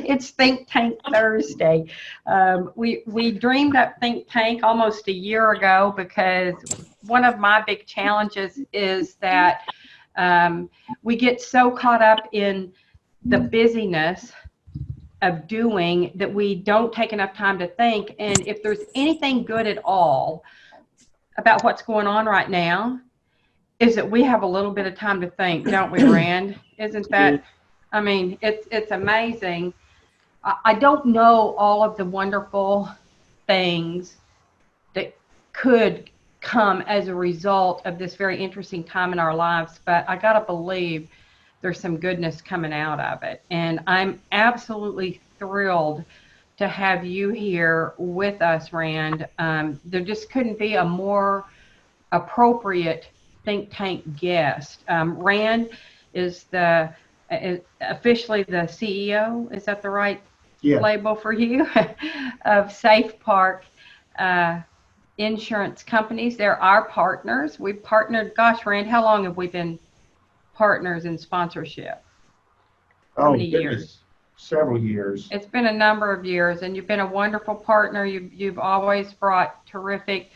It's Think Tank Thursday. We dreamed up Think Tank almost a year ago because one of my big challenges is that we get so caught up in the busyness of doing that we don't take enough time to think. And if there's anything good at all about what's going on right now, is that we have a little bit of time to think, don't we, Rand? Isn't that, I mean, it's amazing. I don't know all of the wonderful things that could come as a result of this very interesting time in our lives, but I gotta believe there's some goodness coming out of it. And I'm absolutely thrilled to have you here with us, Rand. There just couldn't be a more appropriate Think Tank guest. Rand is officially the CEO, is that the right label for you, of SafePark insurance companies. They're our partners. We've partnered, gosh, Rand, how long have we been partners in sponsorship? How many years? Several years. It's been a number of years, and you've been a wonderful partner. You've always brought terrific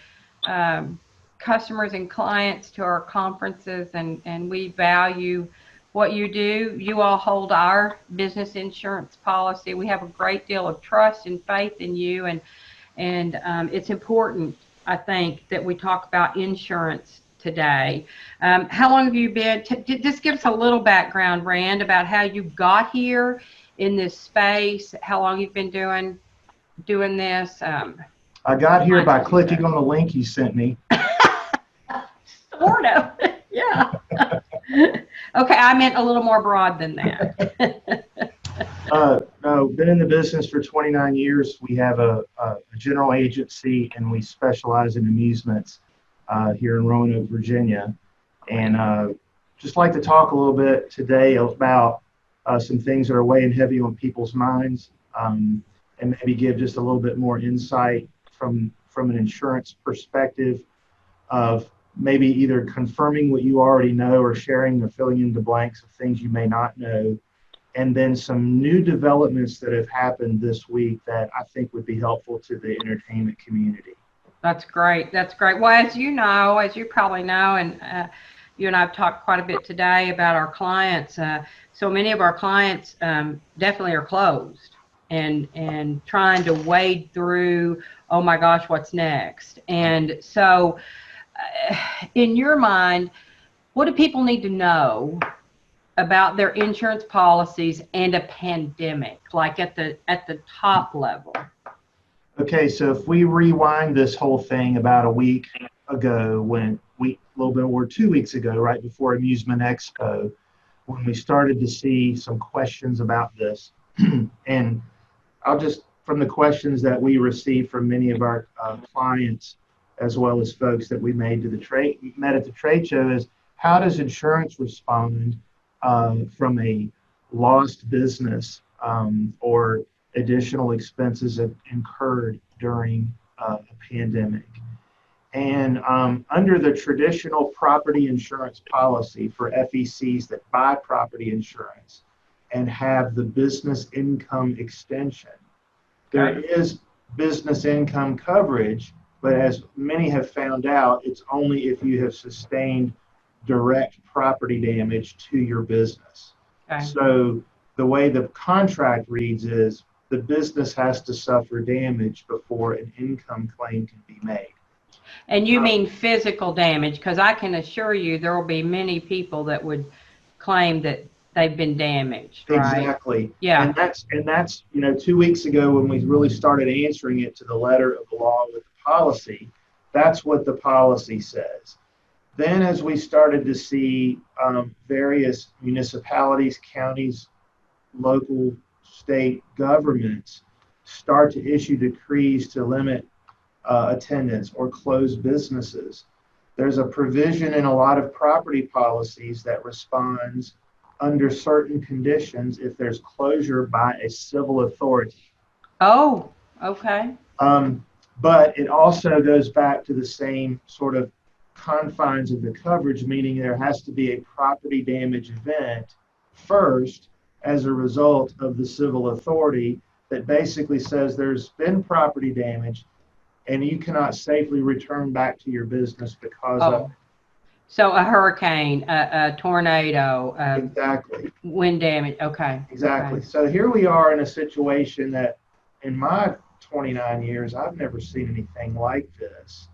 customers and clients to our conferences, and we value what you do. You all hold our business insurance policy. We have a great deal of trust and faith in you, and it's important, I think, that we talk about insurance today. How long have you been, just give us a little background, Rand, about how you got here in this space, how long you've been doing this. I got here by clicking on the link you sent me. Sort of, yeah. Okay, I meant a little more broad than that. No, been in the business for 29 years. We have a general agency, and we specialize in amusements here in Roanoke, Virginia. And just like to talk a little bit today about some things that are weighing heavy on people's minds, and maybe give just a little bit more insight from an insurance perspective of maybe either confirming what you already know or sharing or filling in the blanks of things you may not know, and then some new developments that have happened this week that I think would be helpful to the entertainment community. That's great. That's great. Well, as you know, as you probably know, and you and I have talked quite a bit today about our clients. So many of our clients definitely are closed and trying to wade through, oh my gosh, what's next? And so in your mind, what do people need to know about their insurance policies and a pandemic, like at the top level? Okay, so if we rewind this whole thing about a week ago, a little bit over 2 weeks ago, right before Amusement Expo, when we started to see some questions about this, and I'll just, from the questions that we received from many of our clients, as well as folks that we met at the trade show, is how does insurance respond from a lost business or additional expenses incurred during a pandemic? And under the traditional property insurance policy for FECs that buy property insurance and have the business income extension, there is business income coverage, but as many have found out, it's only if you have sustained direct property damage to your business. Okay. So the way the contract reads is the business has to suffer damage before an income claim can be made. And you mean physical damage? Because I can assure you there will be many people that would claim that they've been damaged, right? Exactly. Yeah. And that's 2 weeks ago when we really started answering it to the letter of the law with the policy. That's what the policy says. Then as we started to see various municipalities, counties, local, state governments start to issue decrees to limit attendance or close businesses, there's a provision in a lot of property policies that responds under certain conditions if there's closure by a civil authority. Oh, okay. But it also goes back to the same sort of confines of the coverage, meaning there has to be a property damage event first as a result of the civil authority that basically says there's been property damage and you cannot safely return back to your business because of. So a hurricane, a tornado, Exactly. Wind damage. Okay. Exactly. Okay. So here we are in a situation that in my 29 years, I've never seen anything like this.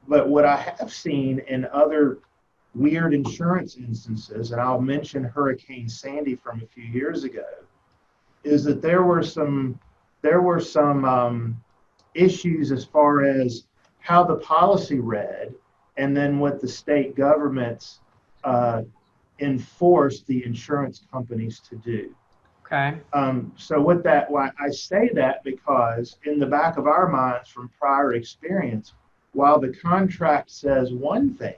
But what I have seen in other weird insurance instances, and I'll mention Hurricane Sandy from a few years ago, is that there were some issues as far as how the policy read, and then what the state governments enforced the insurance companies to do. Okay. So why I say that, because in the back of our minds from prior experience, while the contract says one thing,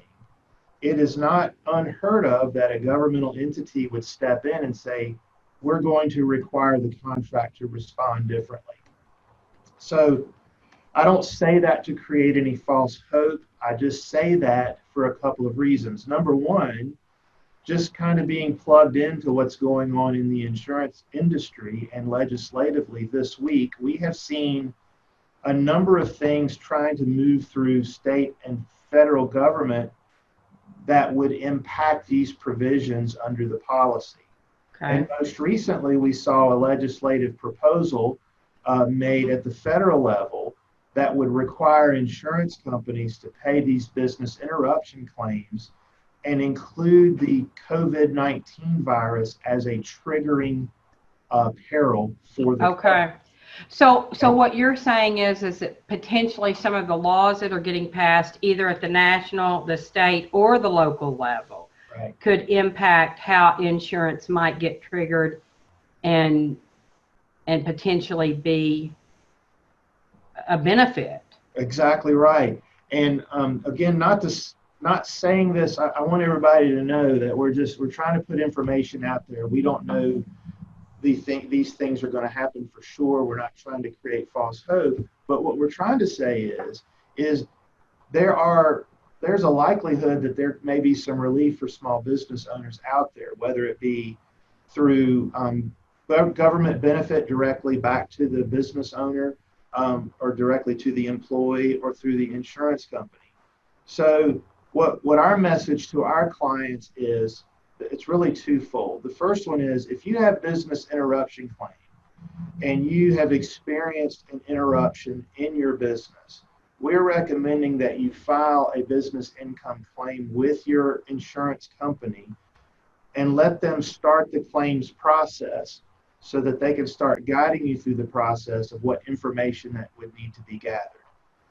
it is not unheard of that a governmental entity would step in and say, we're going to require the contract to respond differently. So I don't say that to create any false hope. I just say that for a couple of reasons. Number one, just kind of being plugged into what's going on in the insurance industry and legislatively this week, we have seen a number of things trying to move through state and federal government that would impact these provisions under the policy. Okay. And most recently, we saw a legislative proposal made at the federal level that would require insurance companies to pay these business interruption claims and include the COVID-19 virus as a triggering peril for the Okay. So what you're saying is that potentially some of the laws that are getting passed either at the national, the state, or the local level could impact how insurance might get triggered and potentially be a benefit. Exactly right. And again, not saying this, I want everybody to know that we're trying to put information out there. We don't know these things are going to happen for sure. We're not trying to create false hope. But what we're trying to say is there's a likelihood that there may be some relief for small business owners out there, whether it be through government benefit directly back to the business owner, or directly to the employee, or through the insurance company. So what our message to our clients is, it's really twofold. The first one is, if you have business interruption claim and you have experienced an interruption in your business, we're recommending that you file a business income claim with your insurance company and let them start the claims process so that they can start guiding you through the process of what information that would need to be gathered.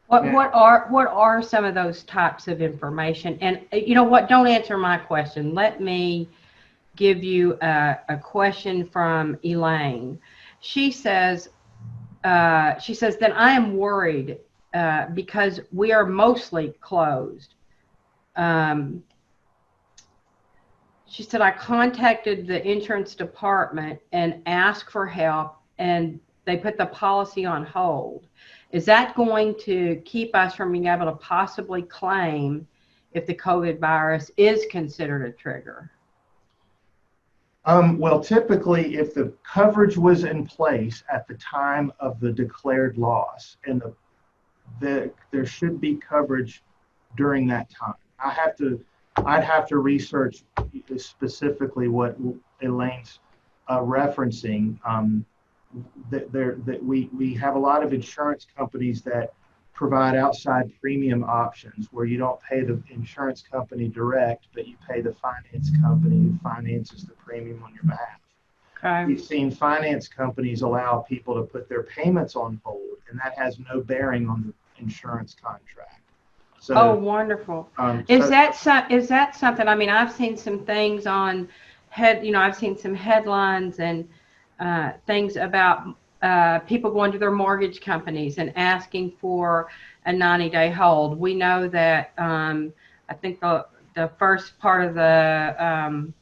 What are some of those types of information? And you know what, don't answer my question. Let me give you a question from Elaine. She says that I am worried because we are mostly closed. She said, I contacted the insurance department and asked for help, and they put the policy on hold. Is that going to keep us from being able to possibly claim if the COVID virus is considered a trigger? Well, typically, if the coverage was in place at the time of the declared loss, and there should be coverage during that time. I'd have to research specifically what Elaine's referencing. That we have a lot of insurance companies that provide outside premium options where you don't pay the insurance company direct, but you pay the finance company who finances the premium on your behalf. Okay. We've seen finance companies allow people to put their payments on hold, and that has no bearing on the insurance contract. So, oh, wonderful. Is that something? I mean, I've seen some things on I've seen some headlines and things about people going to their mortgage companies and asking for a 90-day hold. We know that I think the first part of the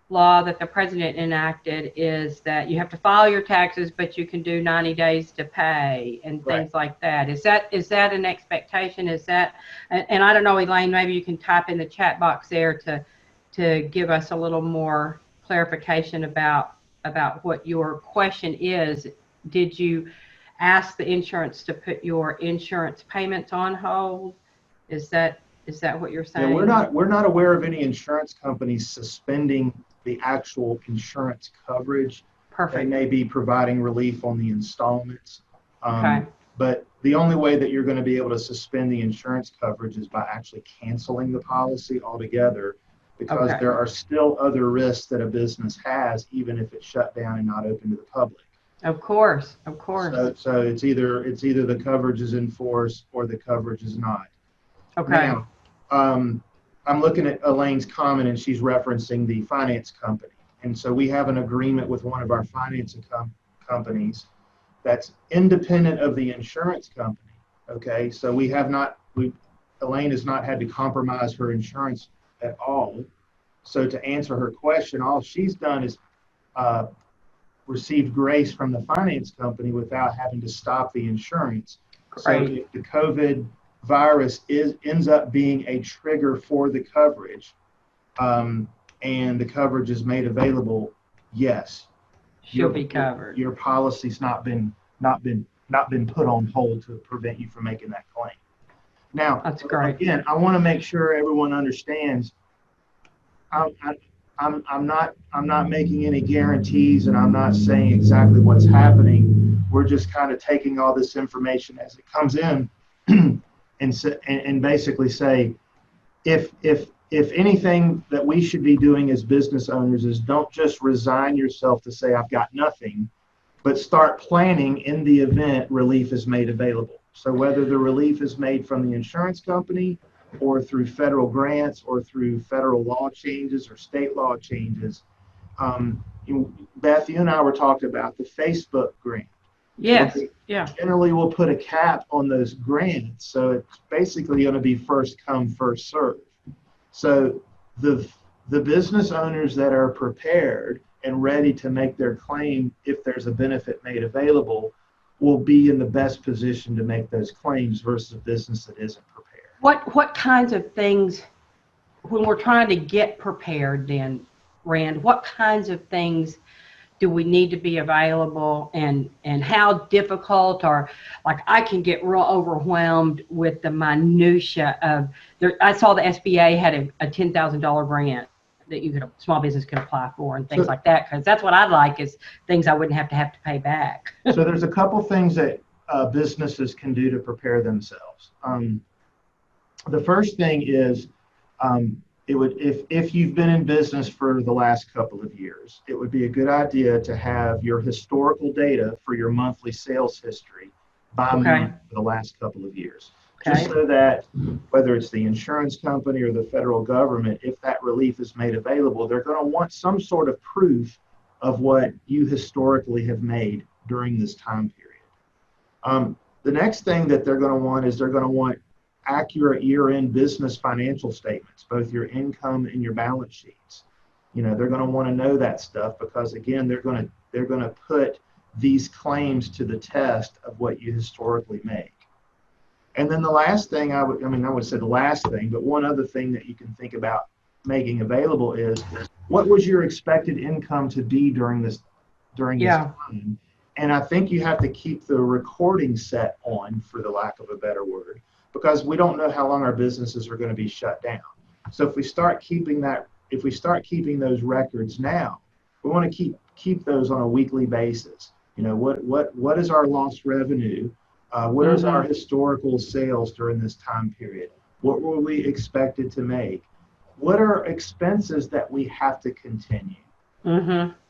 law that the president enacted is that you have to file your taxes, but you can do 90 days to pay and things like that. Is that an expectation? Is that, and I don't know, Elaine, maybe you can type in the chat box there to give us a little more clarification about about what your question is. Did you ask the insurance to put your insurance payments on hold? Is that what you're saying? Yeah, we're not aware of any insurance companies suspending the actual insurance coverage. Perfect. They may be providing relief on the installments. Okay. But the only way that you're going to be able to suspend the insurance coverage is by actually canceling the policy altogether, because Okay. there are still other risks that a business has, even if it's shut down and not open to the public. Of course, of course. So it's either the coverage is in force or the coverage is not. Okay. Now, I'm looking at Elaine's comment, and she's referencing the finance company. And so we have an agreement with one of our finance companies that's independent of the insurance company. Okay, so Elaine has not had to compromise her insurance at all. So to answer her question, all she's done is received grace from the finance company without having to stop the insurance. Great. So if the COVID virus ends up being a trigger for the coverage, and the coverage is made available, yes, She'll be covered. Your policy's not been put on hold to prevent you from making that claim. Now, That's great. Again, I want to make sure everyone understands. I'm not making any guarantees, and I'm not saying exactly what's happening. We're just kind of taking all this information as it comes in, and basically say, if anything that we should be doing as business owners is don't just resign yourself to say I've got nothing, but start planning in the event relief is made available. So whether the relief is made from the insurance company or through federal grants or through federal law changes or state law changes. Beth, you and I were talking about the Facebook grant. Yes, yeah. Generally, we'll put a cap on those grants, so it's basically going to be first come, first serve. So the business owners that are prepared and ready to make their claim if there's a benefit made available will be in the best position to make those claims versus a business that isn't prepared. What kinds of things, when we're trying to get prepared then, Rand, what kinds of things do we need to be available, and how difficult, or like I can get real overwhelmed with the minutia of I saw the SBA had a $10,000 grant that small business could apply for and things like that, because that's what I'd like, is things I wouldn't have to pay back. So there's a couple things that businesses can do to prepare themselves. The first thing is, if you've been in business for the last couple of years, it would be a good idea to have your historical data for your monthly sales history by month for the last couple of years. Just so that whether it's the insurance company or the federal government, if that relief is made available, they're going to want some sort of proof of what you historically have made during this time period. The next thing that they're going to want is they're going to want accurate year-end business financial statements, both your income and your balance sheets. They're going to want to know that stuff, because again, they're going to put these claims to the test of what you historically make. And then the last thing I would say the last thing, but one other thing that you can think about making available is, what was your expected income to be during this time? And I think you have to keep the recording set on, for the lack of a better word, because we don't know how long our businesses are going to be shut down. So if we start keeping those records now, we want to keep those on a weekly basis. What is our lost revenue? What is our historical sales during this time period? What were we expected to make? What are expenses that we have to continue?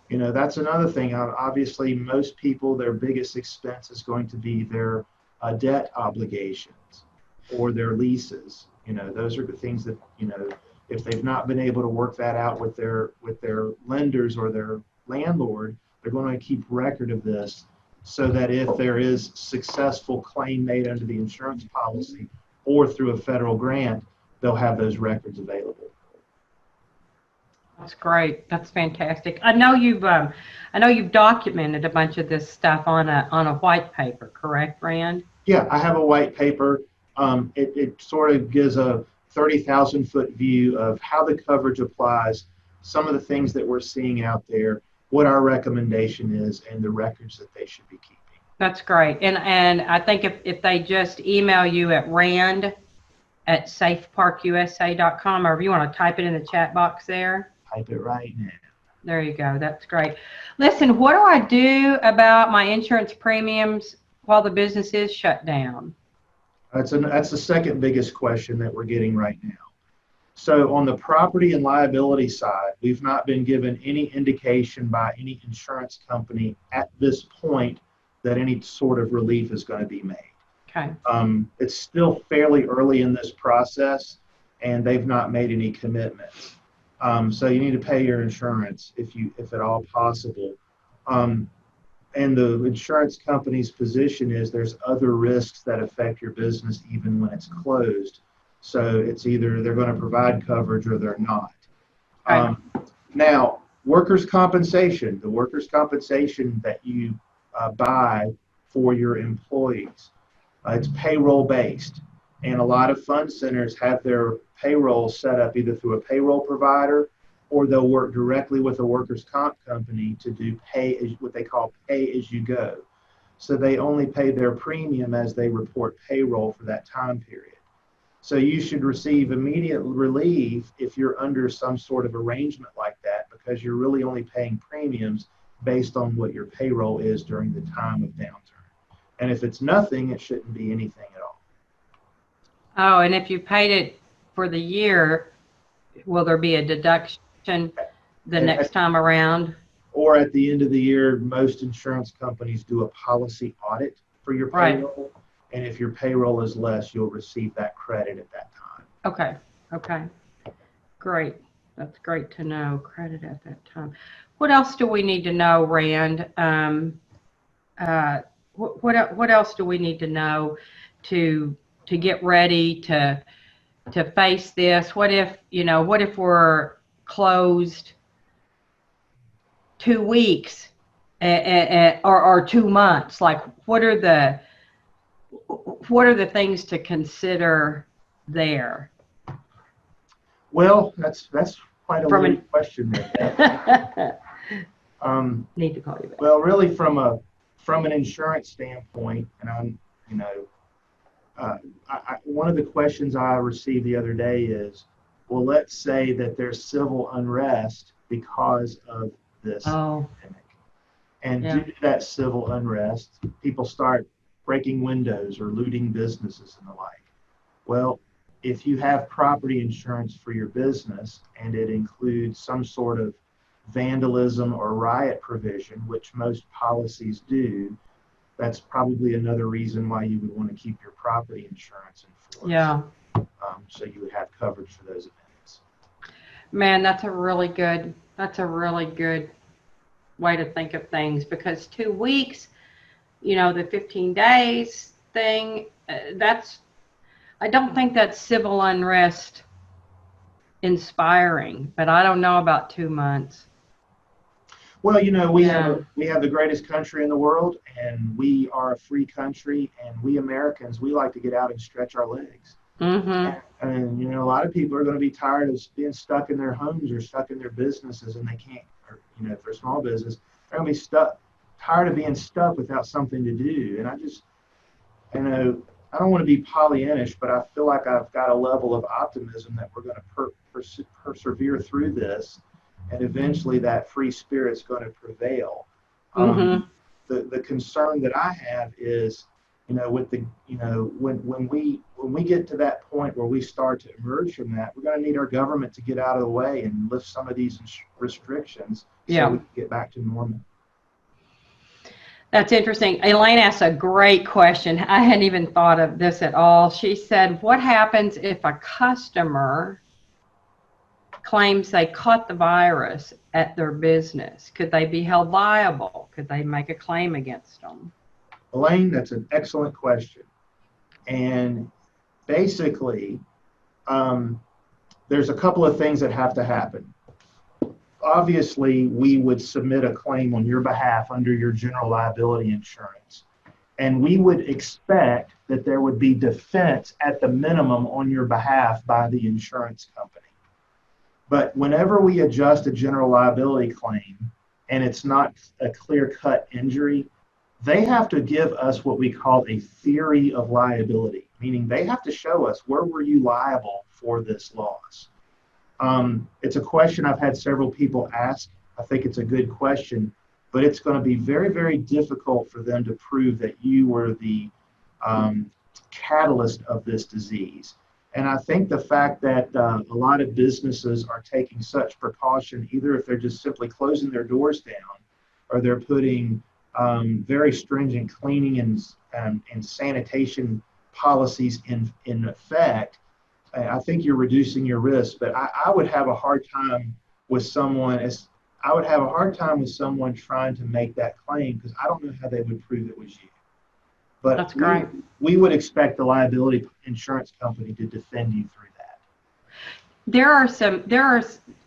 That's another thing. Obviously, most people, their biggest expense is going to be their debt obligations or their leases. Those are the things that, if they've not been able to work that out with their lenders or their landlord, they're going to keep record of this, so that if there is successful claim made under the insurance policy or through a federal grant, they'll have those records available. That's great. That's fantastic. I know you've documented a bunch of this stuff on a white paper, correct, Rand? Yeah, I have a white paper. It sort of gives a 30,000-foot view of how the coverage applies, some of the things that we're seeing out there, what our recommendation is and the records that they should be keeping. That's great. And I think if they just email you at rand@safeparkusa.com, or if you want to type it in the chat box there. Type it right now. There you go. That's great. Listen, what do I do about my insurance premiums while the business is shut down? That's the second biggest question that we're getting right now. So on the property and liability side, we've not been given any indication by any insurance company at this point that any sort of relief is going to be made. Okay. It's still fairly early in this process, and they've not made any commitments. So you need to pay your insurance if at all possible. And the insurance company's position is there's other risks that affect your business even when it's closed. So it's either they're going to provide coverage or they're not. Right. Now, workers' compensation, the workers' compensation that you buy for your employees, it's payroll based. And a lot of fund centers have their payroll set up either through a payroll provider or they'll work directly with a workers' comp company to do what they call pay as you go. So they only pay their premium as they report payroll for that time period. So you should receive immediate relief if you're under some sort of arrangement like that, because you're really only paying premiums based on what your payroll is during the time of downturn. And if it's nothing, it shouldn't be anything at all. Oh, and if you paid it for the year, will there be a deduction the next time around? Or at the end of the year, most insurance companies do a policy audit for your payroll. Right. And if your payroll is less, you'll receive that credit at that time. Okay. Great. That's great to know. Credit at that time. What else do we need to know, Rand? What else do we need to know to get ready to face this? What if we're closed 2 weeks or 2 months? Like, what are the things to consider there? Well, that's quite a loaded question there. Need to call you back. Well, really, from an insurance standpoint, and one of the questions I received the other day is, well, let's say that there's civil unrest because of this pandemic, and due to that civil unrest, people start breaking windows or looting businesses and the like. Well, if you have property insurance for your business and it includes some sort of vandalism or riot provision, which most policies do, that's probably another reason why you would want to keep your property insurance in force. Yeah. So you would have coverage for those events. Man, that's a really good way to think of things, because 2 weeks, the 15 days thing, I don't think that's civil unrest inspiring, but I don't know about 2 months. Well, we have the greatest country in the world, and we are a free country, and we Americans, we like to get out and stretch our legs. Mm-hmm. And a lot of people are going to be tired of being stuck in their homes or stuck in their businesses, and they can't, or if they're small business, they're going to be tired of being stuck without something to do. And I don't want to be Pollyannish, but I feel like I've got a level of optimism that we're going to persevere through this, and eventually that free spirit's going to prevail. Mm-hmm. The concern that I have is, with the, when we get to that point where we start to emerge from that, we're going to need our government to get out of the way and lift some of these restrictions so we can get back to normal. That's interesting. Elaine asked a great question. I hadn't even thought of this at all. She said, what happens if a customer claims they caught the virus at their business? Could they be held liable? Could they make a claim against them? Elaine, that's an excellent question. And basically, there's a couple of things that have to happen. Obviously, we would submit a claim on your behalf under your general liability insurance. And we would expect that there would be defense at the minimum on your behalf by the insurance company. But whenever we adjust a general liability claim, and it's not a clear-cut injury, they have to give us what we call a theory of liability, meaning they have to show us where were you liable for this loss. It's a question I've had several people ask. I think it's a good question, but it's going to be very, very difficult for them to prove that you were the catalyst of this disease. And I think the fact that a lot of businesses are taking such precaution, either if they're just simply closing their doors down, or they're putting very stringent cleaning and sanitation policies in effect, I think you're reducing your risk. But I would have a hard time with someone trying to make that claim, because I don't know how they would prove it was you. But that's great. We would expect the liability insurance company to defend you through that. There are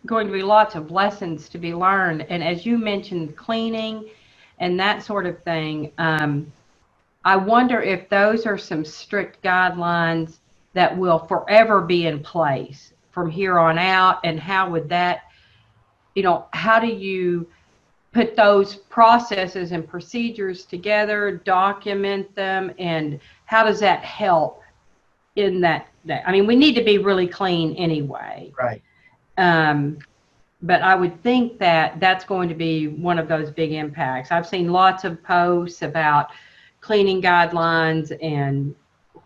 going to be lots of lessons to be learned, and as you mentioned, cleaning and that sort of thing. I wonder if those are some strict guidelines that will forever be in place from here on out, and how would that, how do you put those processes and procedures together, document them, and how does that help in that? I mean, we need to be really clean anyway. Right. But I would think that that's going to be one of those big impacts. I've seen lots of posts about cleaning guidelines and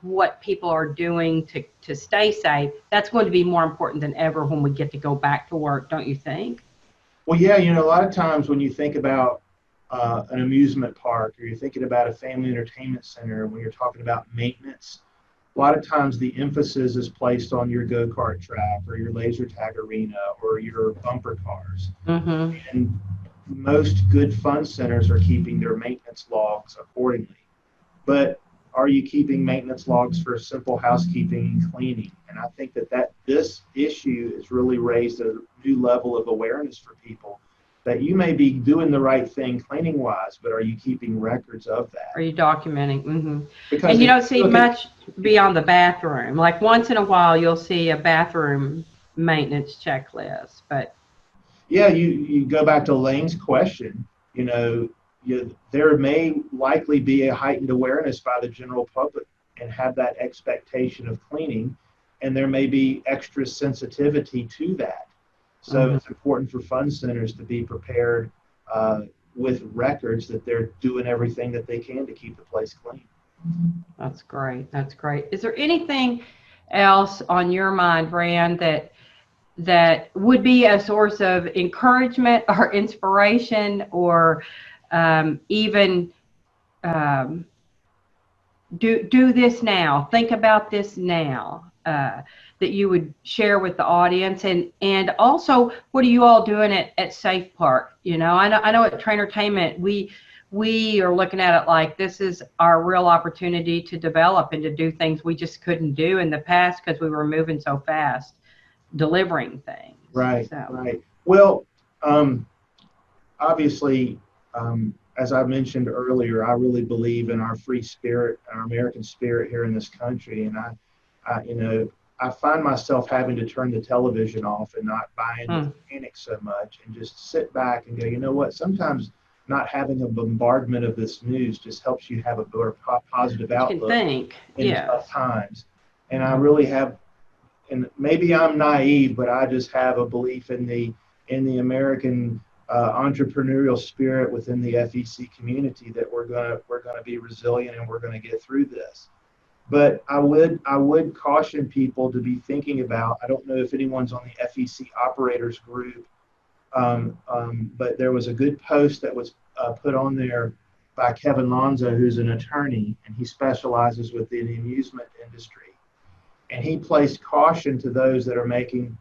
what people are doing to stay safe. That's going to be more important than ever when we get to go back to work, don't you think? Well, yeah, a lot of times when you think about an amusement park, or you're thinking about a family entertainment center, when you're talking about maintenance, a lot of times the emphasis is placed on your go-kart track or your laser tag arena or your bumper cars. Mm-hmm. And most good fun centers are keeping their maintenance logs accordingly. But are you keeping maintenance logs for simple housekeeping and cleaning? And I think that this issue has really raised a new level of awareness for people, that you may be doing the right thing cleaning wise, but are you keeping records of that? Are you documenting? Mm-hmm. Because and you don't see much beyond the bathroom. Like once in a while, you'll see a bathroom maintenance checklist, but. Yeah, you go back to Lane's question, there may likely be a heightened awareness by the general public and have that expectation of cleaning, and there may be extra sensitivity to that. So It's important for fun centers to be prepared with records that they're doing everything that they can to keep the place clean. That's great. That's great. Is there anything else on your mind, Rand, that would be a source of encouragement or inspiration, or even do this now, think about this now, that you would share with the audience? And also, what are you all doing at SafePark? I know at Trainertainment, we are looking at it like this is our real opportunity to develop and to do things we just couldn't do in the past because we were moving so fast, delivering things. Right, so. Right. Well, obviously, as I mentioned earlier, I really believe in our free spirit, our American spirit here in this country. And I find myself having to turn the television off and not buy into the panic so much, and just sit back and go, you know what, sometimes not having a bombardment of this news just helps you have a more positive outlook in tough times. And I really have, and maybe I'm naive, but I just have a belief in the American entrepreneurial spirit within the FEC community that we're gonna be resilient and we're gonna get through this. But I would caution people to be thinking about, I don't know if anyone's on the FEC operators group, but there was a good post that was put on there by Kevin Lonzo, who's an attorney, and he specializes within the amusement industry. And he placed caution to those that are making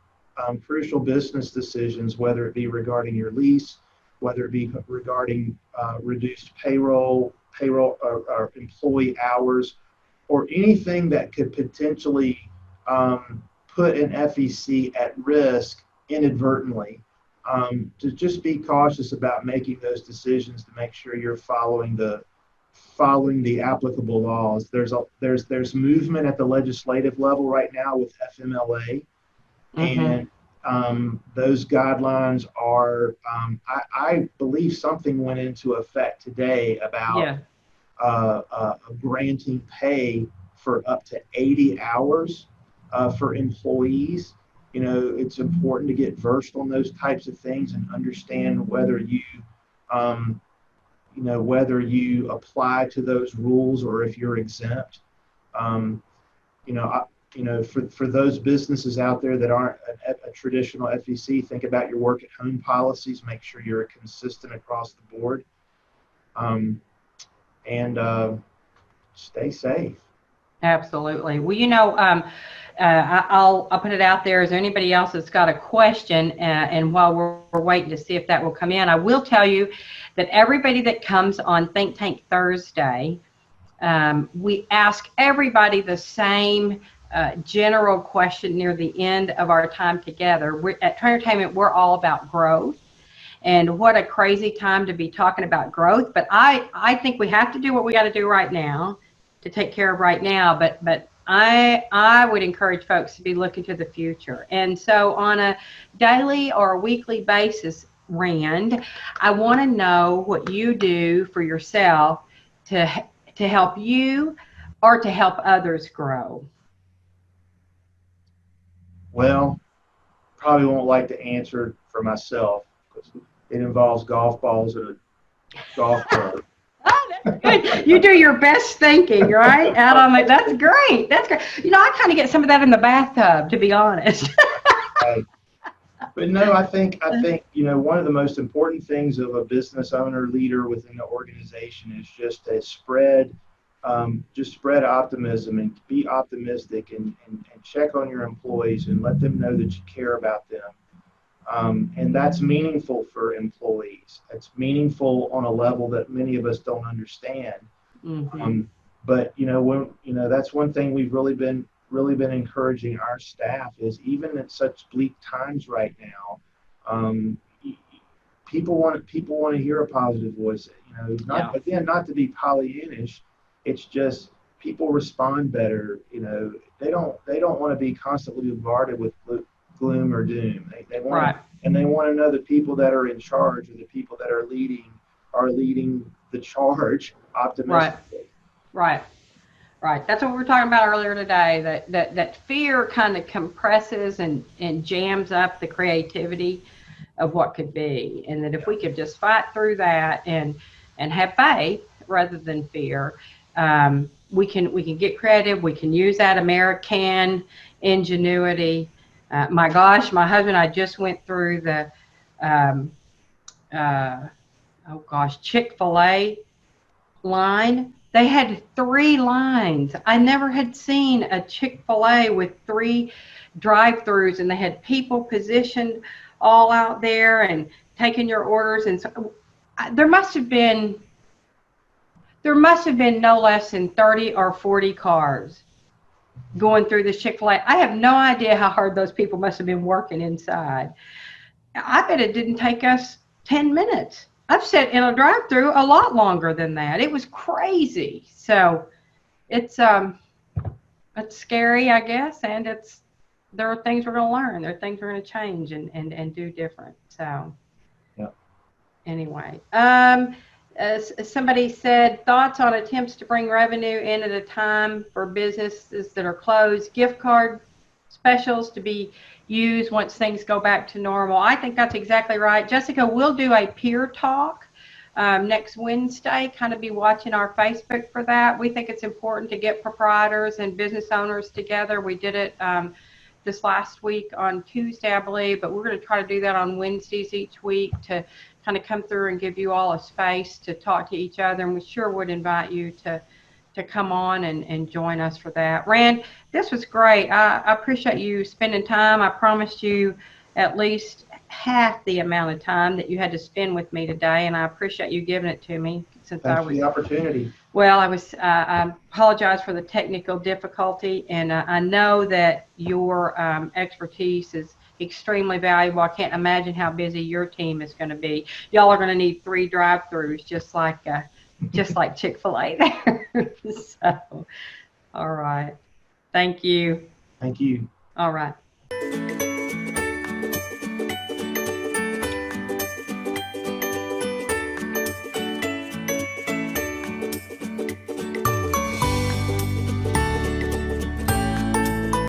crucial business decisions, whether it be regarding your lease, whether it be regarding reduced payroll or employee hours, or anything that could potentially put an FEC at risk inadvertently. To just be cautious about making those decisions, to make sure you're following the applicable laws. There's movement at the legislative level right now with FMLA, and those guidelines are, I believe something went into effect today about granting pay for up to 80 hours for employees. You know, it's important to get versed on those types of things and understand whether you, whether you apply to those rules or if you're exempt. For those businesses out there that aren't a traditional FEC, think about your work at home policies. Make sure you're consistent across the board, and stay safe. Absolutely. Well, I'll put it out there. Is there anybody else that's got a question? And while we're waiting to see if that will come in, I will tell you that everybody that comes on Think Tank Thursday, we ask everybody the same general question near the end of our time together. At Traintertainment, we're all about growth. And what a crazy time to be talking about growth. But I think we have to do what we got to do right now to take care of right now. But I would encourage folks to be looking to the future. And so on a daily or a weekly basis, Rand, I want to know what you do for yourself to help you or to help others grow. Well, probably won't like to answer for myself because it involves golf balls and a golf club. Oh, that's good. You do your best thinking, right? Out on it. That's great. That's great. You know, I kind of get some of that in the bathtub, to be honest. But no, I think one of the most important things of a business owner leader within the organization is just to spread optimism and be optimistic and check on your employees and let them know that you care about them. And that's meaningful for employees. It's meaningful on a level that many of us don't understand. Mm-hmm. But that's one thing we've really been encouraging our staff is even at such bleak times right now, people want to hear a positive voice. Not to be Pollyannish. It's just people respond better. They don't want to be constantly bombarded with gloom or doom. They want and they want to know the people that are in charge or the people that are leading the charge optimistically. Right. That's what we were talking about earlier today. That fear kind of compresses and jams up the creativity of what could be, and that if we could just fight through that and have faith rather than fear. We can get creative. We can use that American ingenuity. My gosh, my husband and I just went through the Chick-fil-A line. They had 3 lines. I never had seen a Chick-fil-A with 3 drive-throughs, and they had people positioned all out there and taking your orders. And so there must have been no less than 30 or 40 cars going through this Chick-fil-A. I have no idea how hard those people must have been working inside. I bet it didn't take us 10 minutes. I've sat in a drive-through a lot longer than that. It was crazy. So it's scary, I guess, and there are things we're going to learn. There are things we're going to change and do different. So anyway. Somebody said, thoughts on attempts to bring revenue in at a time for businesses that are closed, gift card specials to be used once things go back to normal. I think that's exactly right. Jessica, we'll do a peer talk next Wednesday. Kind of be watching our Facebook for that. We think it's important to get proprietors and business owners together. We did it this last week on Tuesday, I believe, but we're going to try to do that on Wednesdays each week to kind of come through and give you all a space to talk to each other. And we sure would invite you to come on and join us for that. Rand, this was great. I appreciate you spending time. I promised you at least half the amount of time that you had to spend with me today, and I appreciate you giving it to me. Thanks for the opportunity. Well, I apologize for the technical difficulty, and I know that your expertise is extremely valuable. I can't imagine how busy your team is going to be. Y'all are going to need 3 drive-throughs, just like Chick-fil-A there. So, all right. Thank you. Thank you. All right.